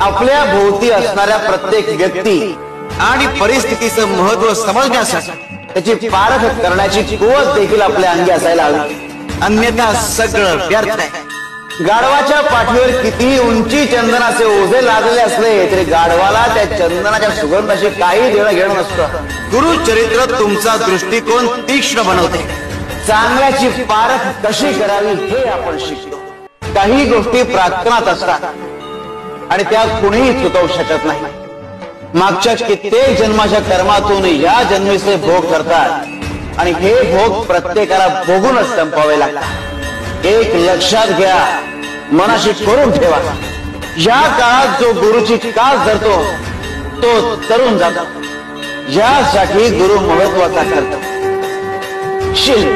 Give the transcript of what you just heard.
आपल्या भोवती असणाऱ्या प्रत्येक व्यक्ती आणि परिस्थितीचं महत्व समजण्यासाठी त्याची पारख करण्याची कुवत देखील आपल्या अंगी असायला हवी, अन्यथा सगळं व्यर्थ आहे. गाढवाच्या पाठीवर कितीही उंची चंदनाचे ओझे लागले असले तरी गाढवाला त्या चंदनाच्या सुगंधाशी काही देणं घेणं नसतं. गुरुचरित्र तुमचा दृष्टिकोन तीक्ष्ण बनवते. चांगल्याची पारख कशी करावी हे आपण शिकतो. काही गोष्टी प्रार्थनात असतात आणि त्या कुणीही चुकवू शकत नाही. मागच्या कित्येक जन्माच्या कर्मातून या जन्मीचे भोग करतात आणि हे भोग प्रत्येकाला भोगूनच संपवावे लागतात. एक लक्षात घ्या, मनाशी करून ठेवा, या काळात जो गुरुची कास धरतो तो तरुण जातो. यासाठी गुरु महत्वाचा ठरतो. शिल